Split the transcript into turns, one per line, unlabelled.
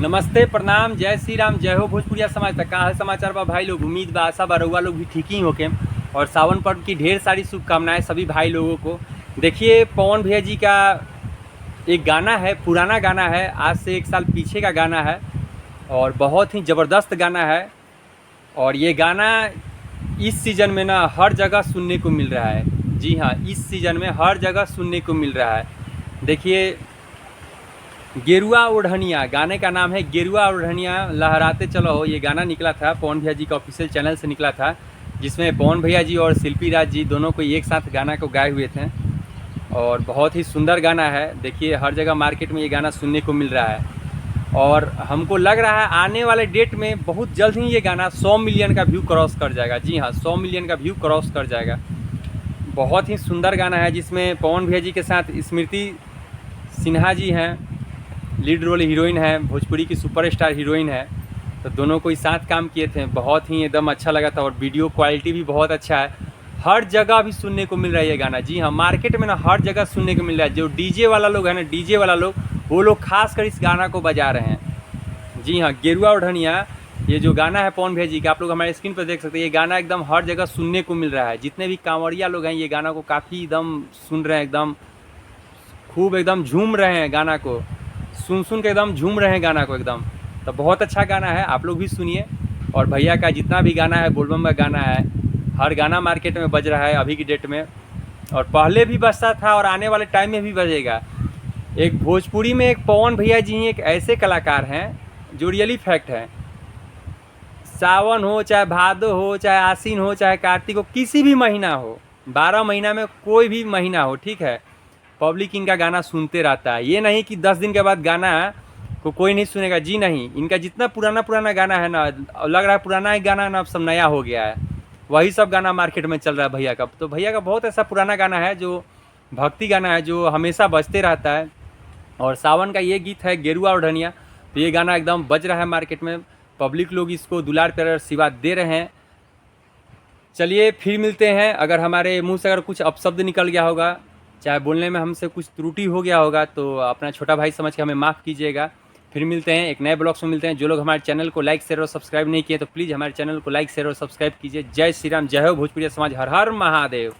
नमस्ते, प्रणाम, जय श्री राम, जय हो भोजपुरिया समाज। तक का हाल समाचार बा भाई लोग। उम्मीद बा आशा बा रउआ लोग भी ठीक ही होके। और सावन पर्व की ढेर सारी शुभकामनाएं सभी भाई लोगों को। देखिए, पवन भैया जी का एक गाना है, पुराना गाना है, आज से 1 साल पीछे का गाना है और बहुत ही ज़बरदस्त गाना है। और ये गाना इस सीज़न में ना हर जगह सुनने को मिल रहा है। जी हाँ, इस सीज़न में हर जगह सुनने को मिल रहा है। देखिए, गेरुआ ओढ़निया, गाने का नाम है गेरुआ ओढ़निया लहराते चलो हो। ये गाना निकला था पवन भैया जी का ऑफिशियल चैनल से निकला था, जिसमें पवन भैया जी और शिल्पी राज जी दोनों को एक साथ गाना को गाए हुए थे और बहुत ही सुंदर गाना है। देखिए, हर जगह मार्केट में ये गाना सुनने को मिल रहा है और हमको लग रहा है आने वाले डेट में बहुत जल्द ही ये गाना 100 मिलियन का व्यू क्रॉस कर जाएगा। जी हाँ, 100 मिलियन का व्यू क्रॉस कर जाएगा। बहुत ही सुंदर गाना है जिसमें पवन भैया जी के साथ स्मृति सिन्हा जी हैं, लीड रोल हीरोइन है, भोजपुरी की सुपरस्टार हीरोइन है। तो दोनों को ही साथ काम किए थे, बहुत ही एकदम अच्छा लगा था और वीडियो क्वालिटी भी बहुत अच्छा है। हर जगह भी सुनने को मिल रहा है ये गाना। जी हाँ, मार्केट में ना हर जगह सुनने को मिल रहा है। जो डीजे वाला लोग है ना, डीजे वाला लोग, वो लोग खास कर इस गाना को बजा रहे हैं। जी हाँ, गेरुआ ओढ़निया ये जो गाना है पवन भैया जी का, आप लोग हमारे स्क्रीन पर देख सकते हैं। ये गाना एकदम हर जगह सुनने को मिल रहा है। जितने भी कांवड़िया लोग हैं ये गाना को काफ़ी एकदम सुन रहे हैं, एकदम खूब एकदम झूम रहे हैं। गाना को सुन के एकदम झूम रहे हैं गाना को एकदम। तो बहुत अच्छा गाना है, आप लोग भी सुनिए। और भैया का जितना भी गाना है, बोलबम का गाना है, हर गाना मार्केट में बज रहा है अभी की डेट में और पहले भी बजता था और आने वाले टाइम में भी बजेगा। एक भोजपुरी में एक पवन भैया जी ही एक ऐसे कलाकार हैं जो रियली फैक्ट है। सावन हो चाहे भादो हो, चाहे आसीन हो, चाहे कार्तिक हो, किसी भी महीना हो, 12 महीना में कोई भी महीना हो, ठीक है, पब्लिक इनका गाना सुनते रहता है। ये नहीं कि 10 दिन के बाद गाना को कोई नहीं सुनेगा। जी नहीं, इनका जितना पुराना गाना है ना, लग रहा है पुराना ही गाना ना अब सब नया हो गया है। वही सब गाना मार्केट में चल रहा है भैया का। तो भैया का बहुत ऐसा पुराना गाना है जो भक्ति गाना है, जो हमेशा बजते रहता है। और सावन का ये गीत है गेरुआ ओढ़निया, तो ये गाना एकदम बज रहा है मार्केट में। पब्लिक लोग इसको दुलार प्यार आशीर्वाद दे रहे हैं। चलिए फिर मिलते हैं। अगर हमारे मुँह से अगर कुछ अपशब्द निकल गया होगा, चाहे बोलने में हमसे कुछ त्रुटि हो गया होगा, तो अपना छोटा भाई समझ के हमें माफ़ कीजिएगा। फिर मिलते हैं, एक नए ब्लॉग्स में मिलते हैं। जो लोग हमारे चैनल को लाइक शेयर और सब्सक्राइब नहीं किए तो प्लीज़ हमारे चैनल को लाइक शेयर और सब्सक्राइब कीजिए। जय श्री राम, जय हो भोजपुरिया समाज, हर हर महादेव।